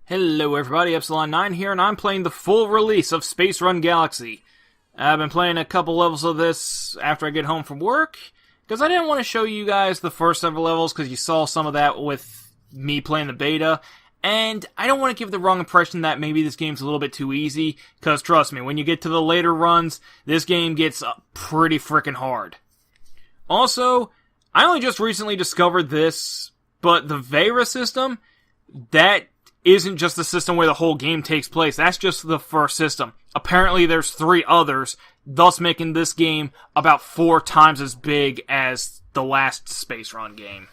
Hello everybody, Epsilon9 here, and I'm playing the full release of Space Run Galaxy. I've been playing a couple levels of this after I get home from work, because I didn't want to show you guys the first several levels, because you saw some of that with me playing the beta, and I don't want to give the wrong impression that maybe this game's a little bit too easy, because trust me, when you get to the later runs, this game gets pretty frickin' hard. Also, I only just recently discovered this, but the Vera system, that isn't just the system where the whole game takes place. That's just the first system. Apparently there's 3 others, thus making this game about 4 times as big as the last Space Run game.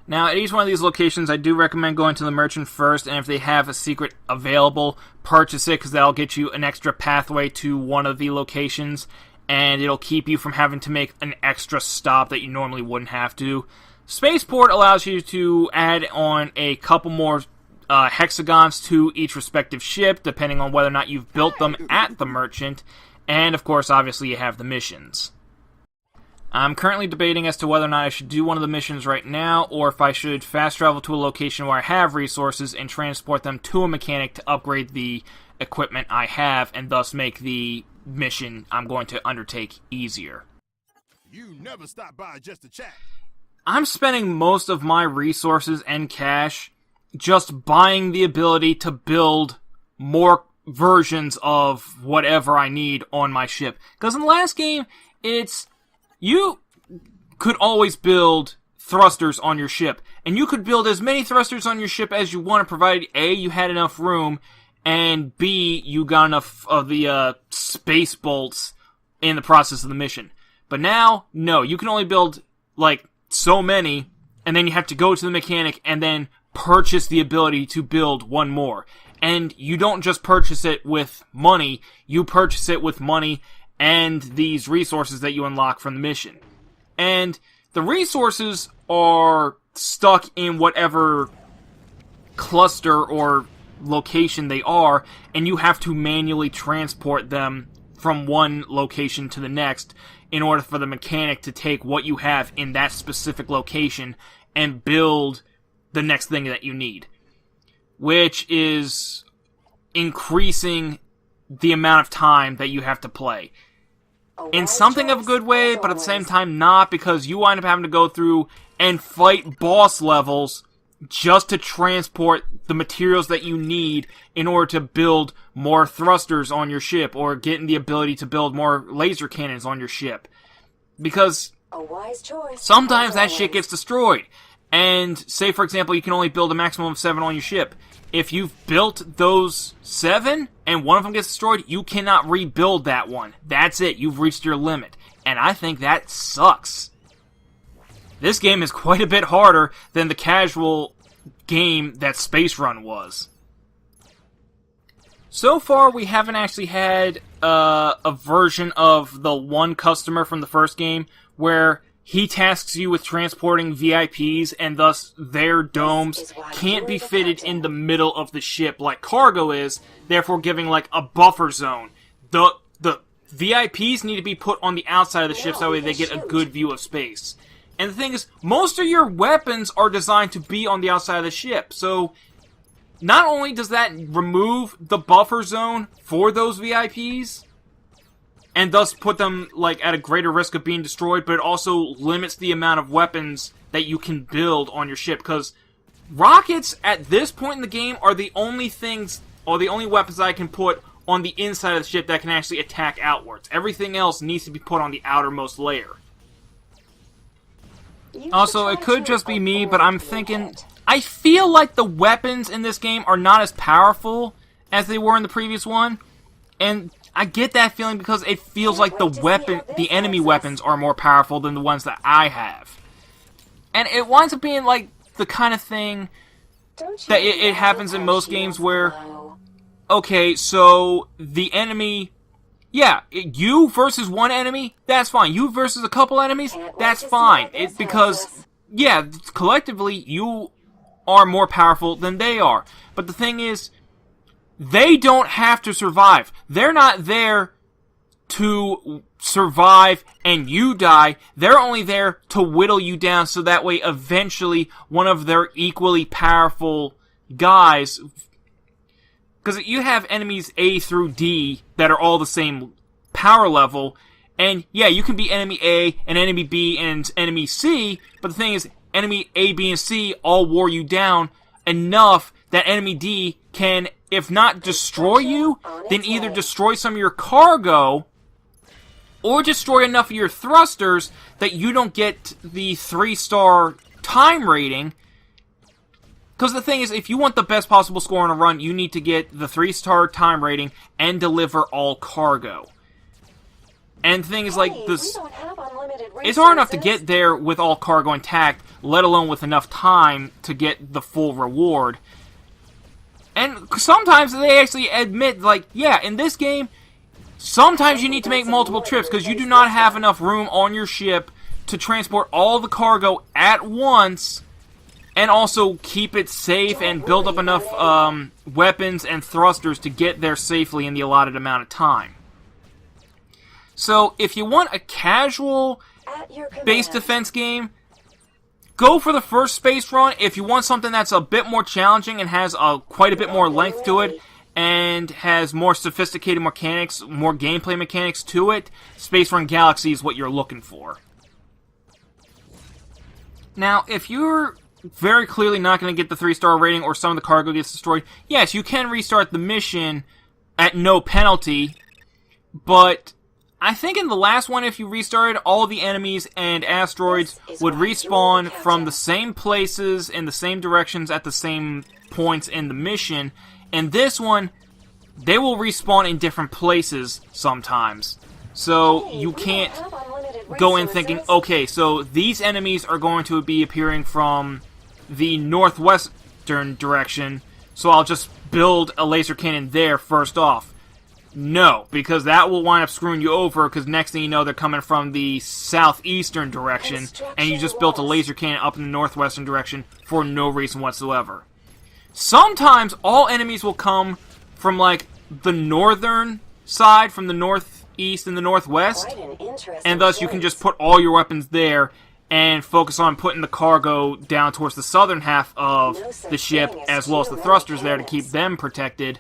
Now, at each one of these locations, I do recommend going to the merchant first, and if they have a secret available, purchase it, because that'll get you an extra pathway to one of the locations, and it'll keep you from having to make an extra stop that you normally wouldn't have to. Spaceport allows you to add on a couple more hexagons to each respective ship, depending on whether or not you've built them at the merchant, and of course, obviously, you have the missions. I'm currently debating as to whether or not I should do one of the missions right now, or if I should fast travel to a location where I have resources and transport them to a mechanic to upgrade the equipment I have, and thus make the mission I'm going to undertake easier. You never stop by just to chat. I'm spending most of my resources and cash just buying the ability to build more versions of whatever I need on my ship. Because in the last game, you could always build thrusters on your ship. And you could build as many thrusters on your ship as you wanted, provided A, you had enough room, and B, you got enough of the space bolts in the process of the mission. But now, no, you can only build, so many, and then you have to go to the mechanic and then purchase the ability to build one more. And you don't just purchase it with money, you purchase it with money and these resources that you unlock from the mission. And the resources are stuck in whatever cluster or location they are, and you have to manually transport them from one location to the next in order for the mechanic to take what you have in that specific location and build the next thing that you need. Which is increasing the amount of time that you have to play. In something of a good way, but at the same time not, because you wind up having to go through and fight boss levels just to transport the materials that you need in order to build more thrusters on your ship, or getting the ability to build more laser cannons on your ship. Because sometimes that shit gets destroyed. And say, for example, you can only build a maximum of 7 on your ship. If you've built those 7, and one of them gets destroyed, you cannot rebuild that one. That's it. You've reached your limit. And I think that sucks. This game is quite a bit harder than the casual game that Space Run was. So far, we haven't actually had a version of the one customer from the first game where he tasks you with transporting VIPs, and thus their domes can't be fitted in the middle of the ship like cargo is, therefore giving a buffer zone. The VIPs need to be put on the outside of the ship so that way they get a good view of space. And the thing is, most of your weapons are designed to be on the outside of the ship, so not only does that remove the buffer zone for those VIPs, and thus put them, at a greater risk of being destroyed, but it also limits the amount of weapons that you can build on your ship, because rockets, at this point in the game, are the only weapons I can put on the inside of the ship that can actually attack outwards. Everything else needs to be put on the outermost layer. Also, it could just be me, but I'm thinking, I feel like the weapons in this game are not as powerful as they were in the previous one, and I get that feeling because it feels like the enemy weapons are more powerful than the ones that I have. And it winds up being the kind of thing that it happens in most games where, okay, so the enemy, you versus one enemy, that's fine. You versus a couple enemies, that's fine. Because, collectively, you are more powerful than they are. But the thing is, they don't have to survive. They're not there to survive and you die. They're only there to whittle you down so that way eventually one of their equally powerful guys, because you have enemies A through D that are all the same power level, and yeah, you can be enemy A and enemy B and enemy C, but the thing is, enemy A, B, and C all wore you down enough that enemy D can, if not destroy you, then either destroy some of your cargo, or destroy enough of your thrusters that you don't get the 3-star time rating. Because the thing is, if you want the best possible score on a run, you need to get the 3-star time rating and deliver all cargo. And the thing is, like, this, it's hard enough to get there with all cargo intact, let alone with enough time to get the full reward. And sometimes they actually admit, like, yeah, in this game, sometimes you need to make multiple trips because you do not have enough room on your ship to transport all the cargo at once and also keep it safe and build up enough weapons and thrusters to get there safely in the allotted amount of time. So, if you want a casual base defense game, go for the first Space Run. If you want something that's a bit more challenging and has quite a bit more length to it, and has more sophisticated mechanics, more gameplay mechanics to it, Space Run Galaxy is what you're looking for. Now, if you're very clearly not going to get the 3-star rating or some of the cargo gets destroyed, yes, you can restart the mission at no penalty, but I think in the last one, if you restarted, all the enemies and asteroids would respawn from the same places, in the same directions, at the same points in the mission. And this one, they will respawn in different places sometimes. So you can't go in thinking, okay, so these enemies are going to be appearing from the northwestern direction, so I'll just build a laser cannon there first off. No, because that will wind up screwing you over, because next thing you know, they're coming from the southeastern direction, and you just built a laser cannon up in the northwestern direction for no reason whatsoever. Sometimes all enemies will come from, like, the northern side, from the northeast and the northwest, and thus you can just put all your weapons there and focus on putting the cargo down towards the southern half of the ship, as well as the thrusters there to keep them protected.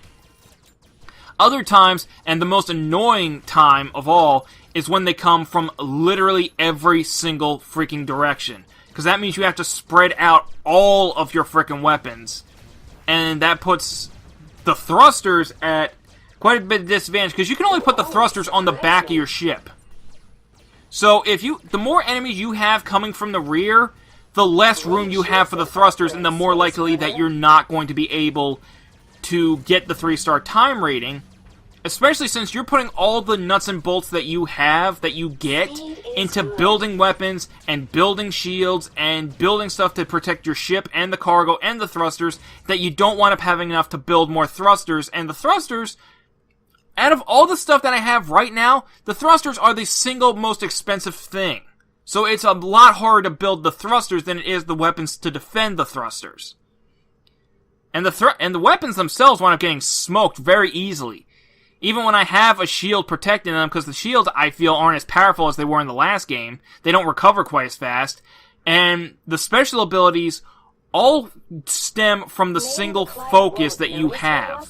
Other times, and the most annoying time of all, is when they come from literally every single freaking direction. Because that means you have to spread out all of your freaking weapons. And that puts the thrusters at quite a bit of disadvantage, because you can only put the thrusters on the back of your ship. So the more enemies you have coming from the rear, the less room you have for the thrusters, and the more likely that you're not going to be able to get the 3-star time rating, especially since you're putting all the nuts and bolts that you have, that you get, into building weapons and building shields and building stuff to protect your ship and the cargo and the thrusters, that you don't wind up having enough to build more thrusters. And the thrusters, out of all the stuff that I have right now, the thrusters are the single most expensive thing. So it's a lot harder to build the thrusters than it is the weapons to defend the thrusters. And the weapons themselves wind up getting smoked very easily. Even when I have a shield protecting them, because the shields, I feel, aren't as powerful as they were in the last game. They don't recover quite as fast. And the special abilities all stem from the single focus that you have.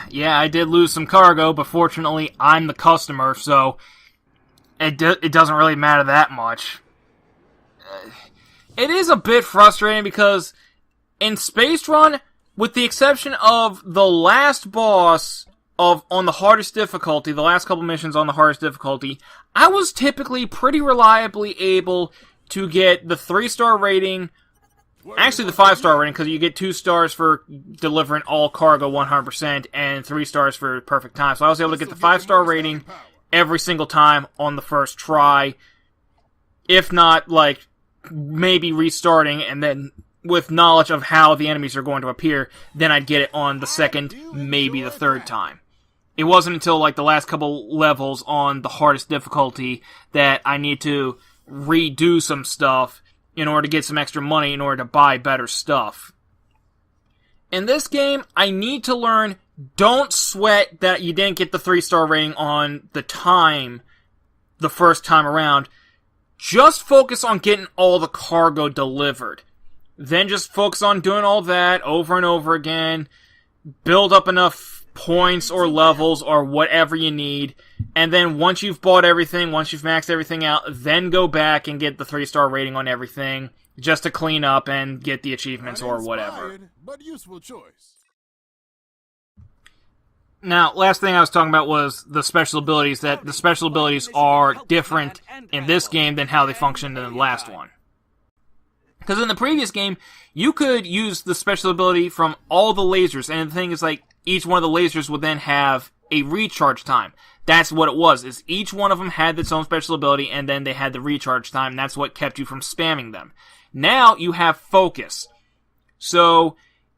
Yeah, I did lose some cargo, but fortunately, I'm the customer, so it doesn't really matter that much. It is a bit frustrating because in Space Run, with the exception of the last boss on the hardest difficulty, the last couple missions on the hardest difficulty, I was typically pretty reliably able to get the 3-star rating, actually the 5-star rating, because you get 2 stars for delivering all cargo 100%, and 3 stars for perfect time. So I was able to get the 5-star rating every single time on the first try, if not, like, maybe restarting, and then with knowledge of how the enemies are going to appear, then I'd get it on the second, maybe the third time. It wasn't until, like, the last couple levels on the hardest difficulty that I need to redo some stuff in order to get some extra money in order to buy better stuff. In this game, I need to learn, don't sweat that you didn't get the 3-star rating on the time the first time around. Just focus on getting all the cargo delivered. then just focus on doing all that over and over again, build up enough points or levels or whatever you need, and then once you've bought everything, once you've maxed everything out, then go back and get the 3-star rating on everything, just to clean up and get the achievements or whatever. But useful choice. Now, last thing I was talking about was the special abilities, that the special abilities are different in this game than how they functioned in the last one. Because in the previous game, you could use the special ability from all the lasers, and the thing is, like, each one of the lasers would then have a recharge time. That's what it was, is each one of them had its own special ability, and then they had the recharge time, and that's what kept you from spamming them. Now, you have focus. So,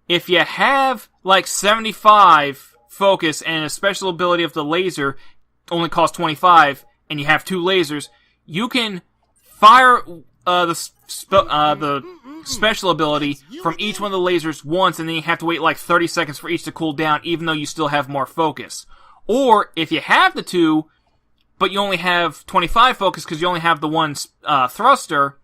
if you have, like, 75 focus, and a special ability of the laser only costs 25, and you have 2 lasers, you can fire the special ability from each one of the lasers once, and then you have to wait like 30 seconds for each to cool down, even though you still have more focus. Or, if you have the 2, but you only have 25 focus because you only have the one thruster,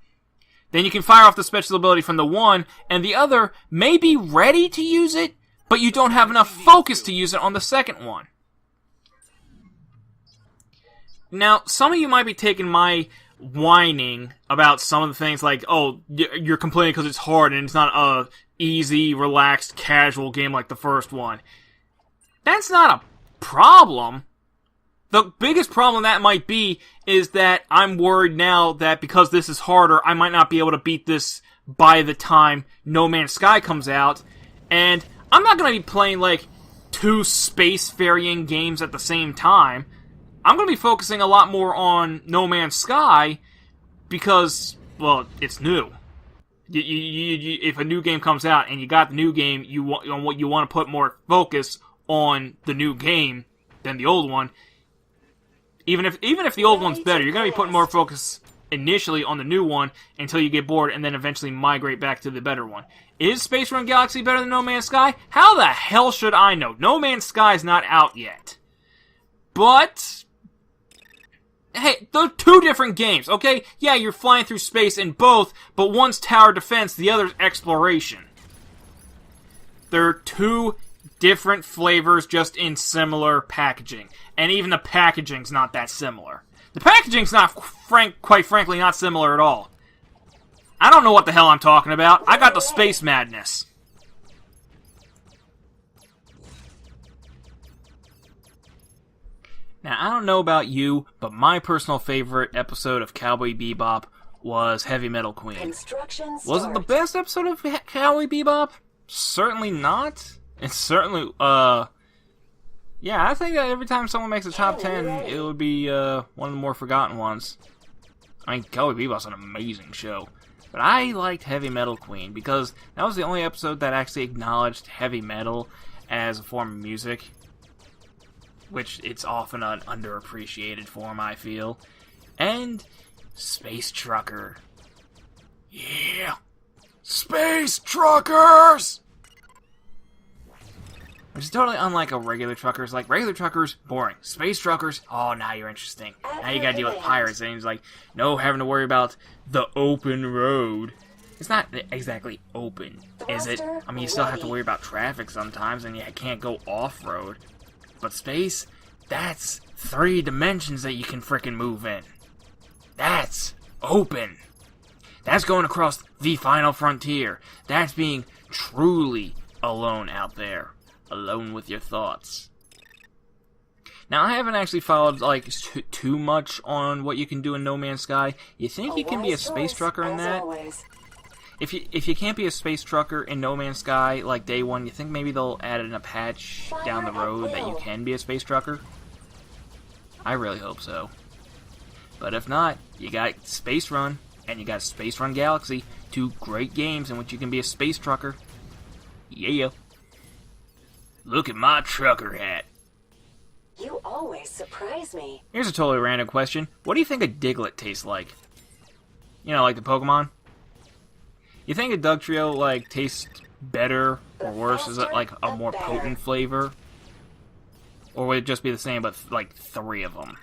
then you can fire off the special ability from the one, and the other may be ready to use it, but you don't have enough focus to use it on the second one. Now, some of you might be taking my whining about some of the things like, oh, you're complaining because it's hard and it's not a easy, relaxed, casual game like the first one. That's not a problem. The biggest problem that might be is that I'm worried now that because this is harder, I might not be able to beat this by the time No Man's Sky comes out, and I'm not going to be playing like 2 space-varying games at the same time. I'm going to be focusing a lot more on No Man's Sky because, well, it's new. If a new game comes out and you got the new game, you want to put more focus on the new game than the old one. Even if the old one's better, you're going to be putting more focus initially on the new one until you get bored and then eventually migrate back to the better one. Is Space Run Galaxy better than No Man's Sky? How the hell should I know? No Man's Sky is not out yet. But hey, they're 2 different games, okay? Yeah, you're flying through space in both, but one's tower defense, the other's exploration. They're 2 different flavors, just in similar packaging. And even the packaging's not that similar. The packaging's not, quite frankly, not similar at all. I don't know what the hell I'm talking about. I got the space madness. Now, I don't know about you, but my personal favorite episode of Cowboy Bebop was Heavy Metal Queen. Was it the best episode of Cowboy Bebop? Certainly not. It's certainly, yeah, I think that every time someone makes a top 10, it would be, one of the more forgotten ones. I mean, Cowboy Bebop's an amazing show. But I liked Heavy Metal Queen because that was the only episode that actually acknowledged heavy metal as a form of music. Which it's often an underappreciated form, I feel. And Space Trucker. Yeah! Space Truckers! Which is totally unlike a regular truckers. Like, regular truckers, boring. Space Truckers, oh, now you're interesting. Now you gotta deal with pirates. And he's like, no having to worry about the open road. It's not exactly open, is it? I mean, you still have to worry about traffic sometimes, and you can't go off-road. But space, that's 3 dimensions that you can frickin' move in. That's open. That's going across the final frontier. That's being truly alone out there. Alone with your thoughts. Now, I haven't actually followed, like, too much on what you can do in No Man's Sky. You think you can be a space trucker in that? If you can't be a space trucker in No Man's Sky, like, day 1, you think maybe they'll add in a patch down the road that you can be a space trucker? I really hope so. But if not, you got Space Run, and you got Space Run Galaxy, 2 great games in which you can be a space trucker. Yeah. Look at my trucker hat. You always surprise me. Here's a totally random question. What do you think a Diglett tastes like? You know, like the Pokemon? You think a Dugtrio, like, tastes better or worse? Is it, like, a more potent flavor? Or would it just be the same, but, like, 3 of them?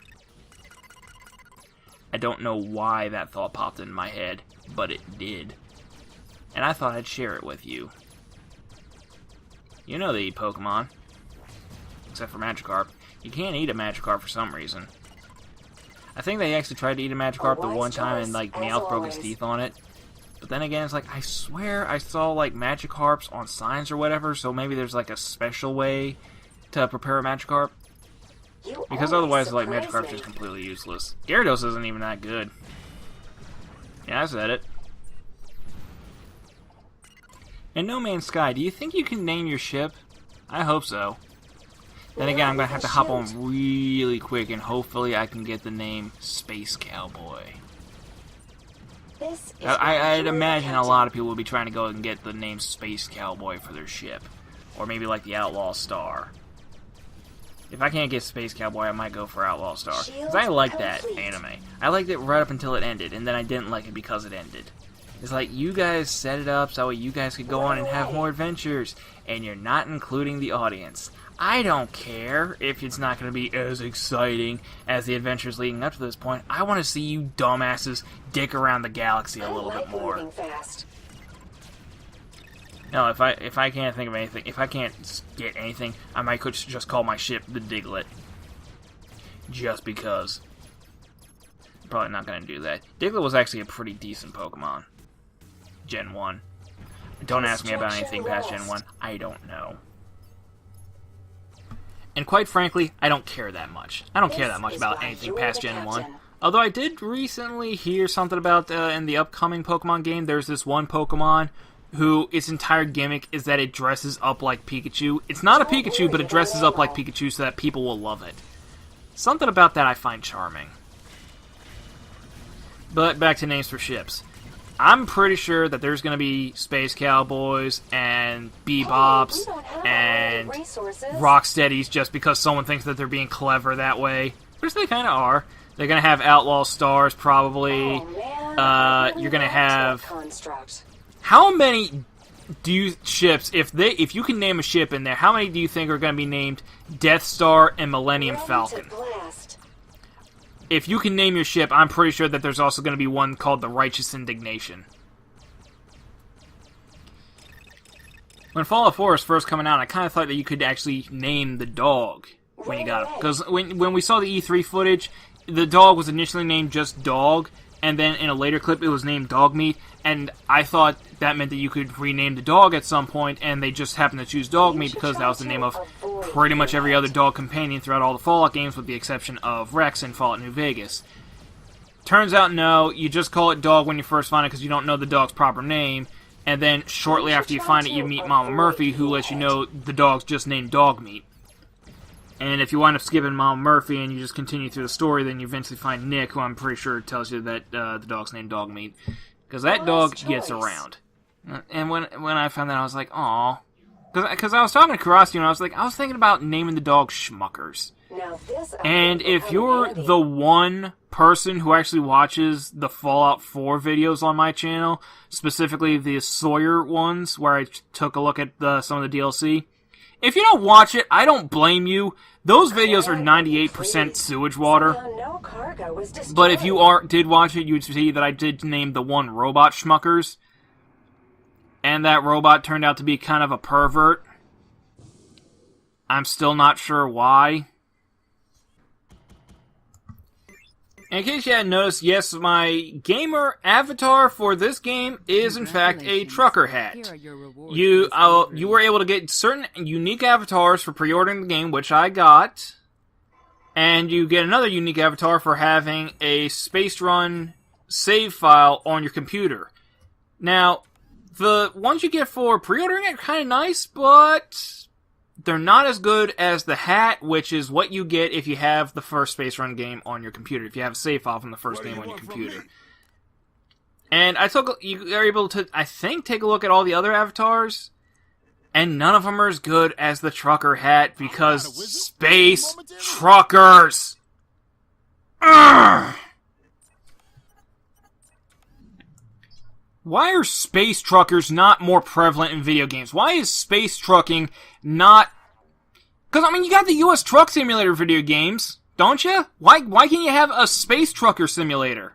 I don't know why that thought popped in my head, but it did. and I thought I'd share it with you. You know they eat Pokemon. Except for Magikarp. You can't eat a Magikarp for some reason. I think they actually tried to eat a Magikarp the one time and, like, Meowth broke his teeth on it. But then again, it's like, I swear I saw, like, Magikarps on signs or whatever, so maybe there's, like, a special way to prepare a Magikarp. Because otherwise, like, Magikarp's just completely useless. Gyarados isn't even that good. Yeah, I said it. In No Man's Sky, do you think you can name your ship? I hope so. Then again, I'm going to have to hop on really quick, and hopefully I can get the name Space Cowboy. I'd imagine a lot of people would be trying to go and get the name Space Cowboy for their ship. Or maybe like the Outlaw Star. If I can't get Space Cowboy, I might go for Outlaw Star. Because I like that anime. I liked it right up until it ended, and then I didn't like it because it ended. It's like, you guys set it up so you guys could go on and have more adventures, and you're not including the audience. I don't care if it's not going to be as exciting as the adventures leading up to this point. I want to see you dumbasses dick around the galaxy a little bit more. No, if I can't think of anything, if I can't get anything, I might just call my ship the Diglett. Just because. Probably not going to do that. Diglett was actually a pretty decent Pokemon. Gen 1. Don't ask me about anything past Gen 1. I don't know. And quite frankly, I don't care that much. I don't care that much about anything past Gen 1. Although I did recently hear something about, in the upcoming Pokemon game, there's this one Pokemon who, its entire gimmick is that it dresses up like Pikachu. It's not a Pikachu, but it dresses up like Pikachu so that people will love it. Something about that I find charming. But back to names for ships. I'm pretty sure that there's going to be Space Cowboys and Bebops and Rocksteadies just because someone thinks that they're being clever that way. Which they kind of are. They're going to have Outlaw Stars, probably. You're going to have... How many ships, if you can name a ship in there, how many do you think are going to be named Death Star and Millennium Falcon? If you can name your ship, I'm pretty sure that there's also going to be one called the Righteous Indignation. When Fallout 4 was first coming out, I kind of thought that you could actually name the dog when you got it. Because when we saw the E3 footage, the dog was initially named just Dog, and then in a later clip it was named Dogmeat, and I thought that meant that you could rename the dog at some point, and they just happened to choose Dogmeat because that was the name of pretty much every other dog companion throughout all the Fallout games, with the exception of Rex in Fallout New Vegas. Turns out, no, you just call it Dog when you first find it because you don't know the dog's proper name, and then shortly after you find it, you meet Mama Murphy, who lets you know the dog's just named Dogmeat. And if you wind up skipping Mama Murphy and you just continue through the story, then you eventually find Nick, who I'm pretty sure tells you that the dog's named Dogmeat. Because that dog gets around. And when I found that, I was like, aw. Because I was talking to Karasti, and I was thinking about naming the dog Schmuckers. And if you're the one person who actually watches the Fallout 4 videos on my channel, specifically the Sawyer ones, where I took a look at some of the DLC, if you don't watch it, I don't blame you. Those videos are 98% sewage water. But if you did watch it, you would see that I did name the one robot Schmuckers. And that robot turned out to be kind of a pervert. I'm still not sure why. In case you hadn't noticed, yes, my gamer avatar for this game is in fact a trucker hat. You were able to get certain unique avatars for pre-ordering the game, which I got. And you get another unique avatar for having a Space Run save file on your computer. Now, the ones you get for pre-ordering it are kind of nice, but they're not as good as the hat, which is what you get if you have the first Space Run game on your computer, if you have a save file from the first game on your computer. And you are able to, I think, take a look at all the other avatars, and none of them are as good as the trucker hat, because space truckers! Urgh! Why are space truckers not more prevalent in video games? Why is space trucking not... Because, I mean, you got the US Truck Simulator video games, don't you? Why can't you have a space trucker simulator?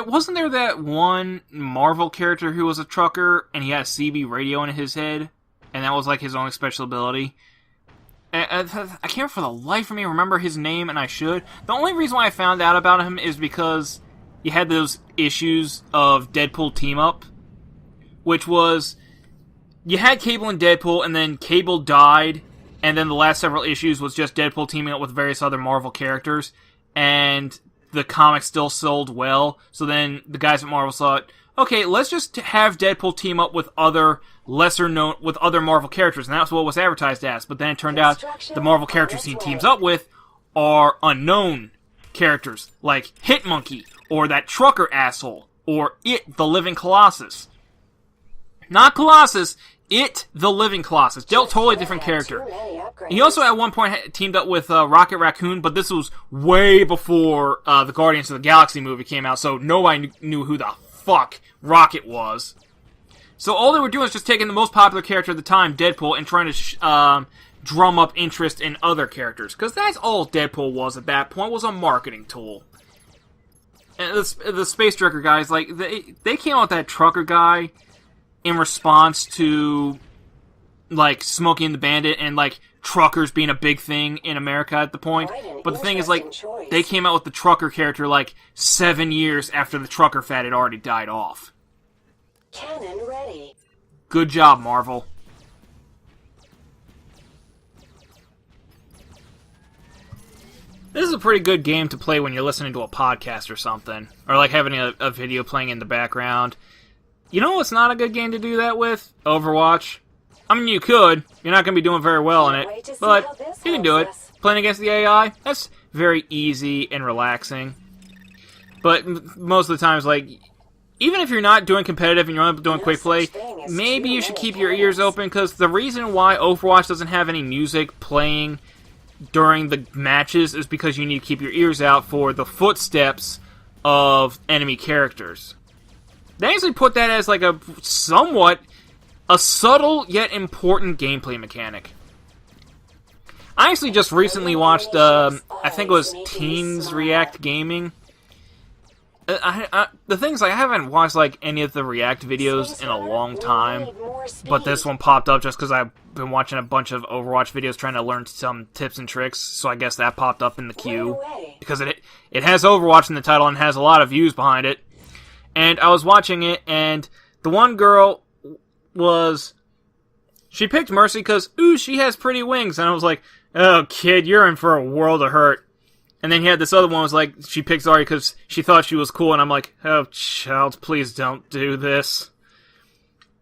Wasn't there that one Marvel character who was a trucker and he had a CB radio in his head, and that was like his only special ability? I can't for the life of me remember his name, and I should. The only reason why I found out about him is because you had those issues of Deadpool Team Up, which was, you had Cable and Deadpool, and then Cable died, and then the last several issues was just Deadpool teaming up with various other Marvel characters, and the comic still sold well, so then the guys at Marvel thought, okay, let's just have Deadpool team up with other with other Marvel characters, and that's what was advertised as. But then it turned out the Marvel characters he teams up with are unknown characters, like Hitmonkey, or that trucker asshole, or It, the Living Colossus. Not Colossus, It, the Living Colossus. Totally different character. He also at one point teamed up with Rocket Raccoon, but this was way before the Guardians of the Galaxy movie came out, so nobody knew who the fuck Rocket was. So all they were doing was just taking the most popular character at the time, Deadpool, and trying to drum up interest in other characters. Because that's all Deadpool was at that point, was a marketing tool. And the Space Trucker guys, like, they came out with that trucker guy in response to, like, Smokey and the Bandit and, like, truckers being a big thing in America at the point. But the thing is, like, they came out with the trucker character, like, 7 years after the trucker fad had already died off. Cannon ready. Good job, Marvel. This is a pretty good game to play when you're listening to a podcast or something. Or, like, having a video playing in the background. You know what's not a good game to do that with? Overwatch. I mean, you could. You're not going to be doing very well in it. But you can do it. Playing against the AI, that's very easy and relaxing. But most of the times, like, even if you're not doing competitive and you're only doing quick play, maybe you should keep your ears open, because the reason why Overwatch doesn't have any music playing during the matches is because you need to keep your ears out for the footsteps of enemy characters. They actually put that as like a subtle yet important gameplay mechanic. I actually just recently watched, I think it was Teens React Gaming. The thing is, I haven't watched like any of the React videos in a long time, but this one popped up just because I've been watching a bunch of Overwatch videos trying to learn some tips and tricks, so I guess that popped up in the queue, because it has Overwatch in the title and has a lot of views behind it. And I was watching it, and the one girl she picked Mercy because, ooh, she has pretty wings, and I was like, oh, kid, you're in for a world of hurt. And then he had this other one was like, she picked Zarya because she thought she was cool, and I'm like, oh, child, please don't do this.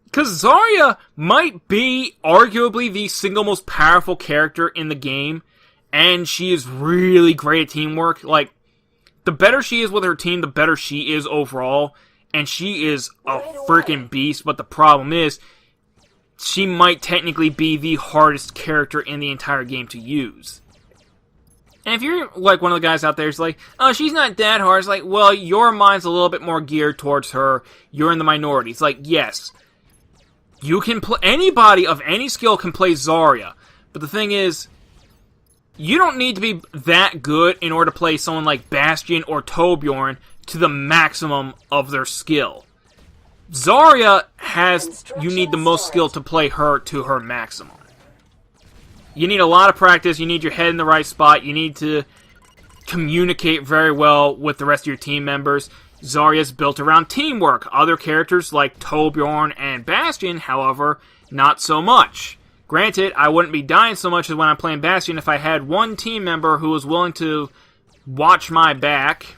Because Zarya might be arguably the single most powerful character in the game, and she is really great at teamwork. Like, the better she is with her team, the better she is overall, and she is a freaking beast, but the problem is, she might technically be the hardest character in the entire game to use. And if you're, like, one of the guys out there who's like, oh, she's not that hard, it's like, well, your mind's a little bit more geared towards her, you're in the minority. It's like, yes, you can play, anybody of any skill can play Zarya, but the thing is, you don't need to be that good in order to play someone like Bastion or Torbjorn to the maximum of their skill. Zarya you need the most skill to play her to her maximum. You need a lot of practice, you need your head in the right spot, you need to communicate very well with the rest of your team members. Zarya's built around teamwork. Other characters like Torbjorn and Bastion, however, not so much. Granted, I wouldn't be dying so much as when I'm playing Bastion if I had one team member who was willing to watch my back.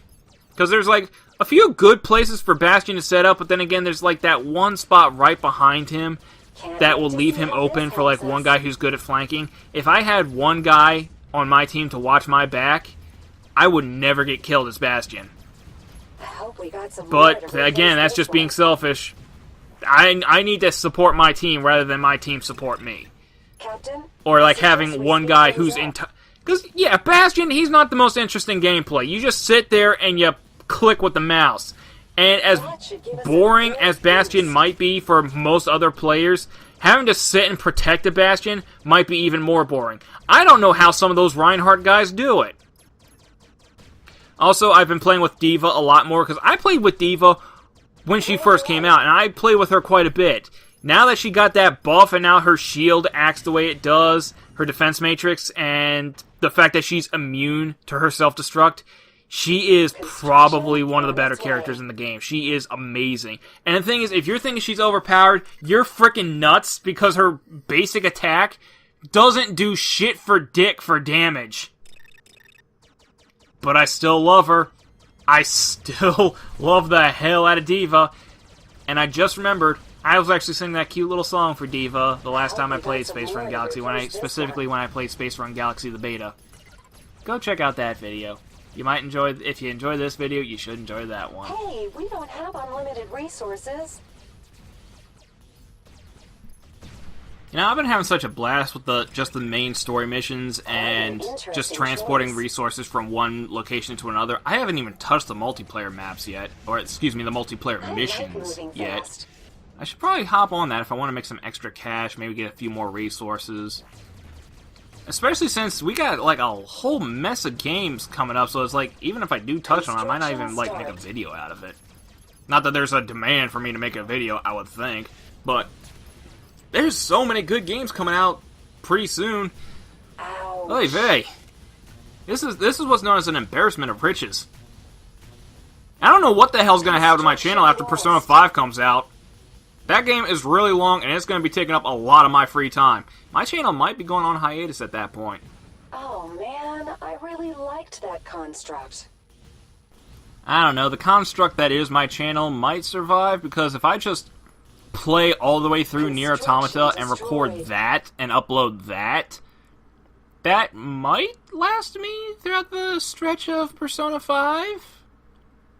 Because there's like a few good places for Bastion to set up, but then again, there's like that one spot right behind him that will leave him open for like one guy who's good at flanking. If I had one guy on my team to watch my back, I would never get killed as Bastion. But again, that's just being selfish. I need to support my team rather than my team support me. Or like having one guy who's in... Because, yeah, Bastion, he's not the most interesting gameplay. You just sit there and you click with the mouse. And as boring as Bastion might be for most other players, having to sit and protect a Bastion might be even more boring. I don't know how some of those Reinhardt guys do it. Also, I've been playing with D.Va a lot more, because I played with D.Va when she first came out, and I played with her quite a bit. Now that she got that buff, and now her shield acts the way it does, her defense matrix, and the fact that she's immune to her self-destruct, she is probably one of the better characters in the game. She is amazing. And the thing is, if you're thinking she's overpowered, you're freaking nuts, because her basic attack doesn't do shit for dick for damage. But I still love her. I still love the hell out of D.Va. And I just remembered, I was actually singing that cute little song for D.Va the last time I played Space Run Galaxy, specifically when I played Space Run Galaxy the beta. Go check out that video. You might enjoy, if you enjoy this video, you should enjoy that one. Hey, we don't have unlimited resources. You know, I've been having such a blast with just the main story missions and just transporting resources from one location to another. I haven't even touched the multiplayer maps yet, or excuse me, the multiplayer missions yet. I should probably hop on that if I want to make some extra cash, maybe get a few more resources. Especially since we got like a whole mess of games coming up, so it's like, even if I do touch on it, I might not even like make a video out of it. Not that there's a demand for me to make a video, I would think, but there's so many good games coming out pretty soon. Oy vey. This is what's known as an embarrassment of riches. I don't know what the hell's gonna happen to my channel after Persona 5 comes out. That game is really long, and it's going to be taking up a lot of my free time. My channel might be going on hiatus at that point. Oh man, I really liked that construct. I don't know, the construct that is my channel might survive, because if I just play all the way through Nier Automata and record that and upload that, that might last me throughout the stretch of Persona 5?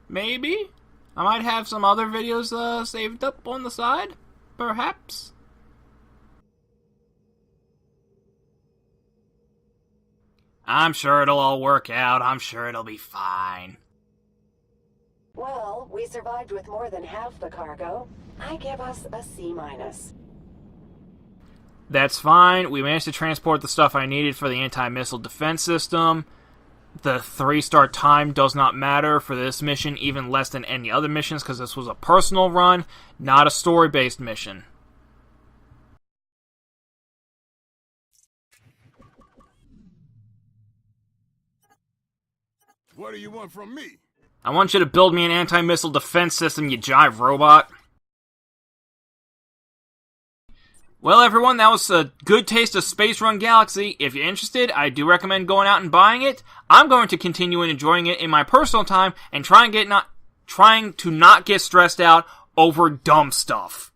Maybe? I might have some other videos saved up on the side, perhaps. I'm sure it'll all work out. I'm sure it'll be fine. Well, we survived with more than half the cargo. I give us a C-. That's fine. We managed to transport the stuff I needed for the anti-missile defense system. The 3-star time does not matter for this mission, even less than any other missions, because this was a personal run, not a story-based mission. What do you want from me? I want you to build me an anti-missile defense system, you jive robot. Well, everyone, that was a good taste of Space Run Galaxy. If you're interested, I do recommend going out and buying it. I'm going to continue enjoying it in my personal time and trying to not get stressed out over dumb stuff.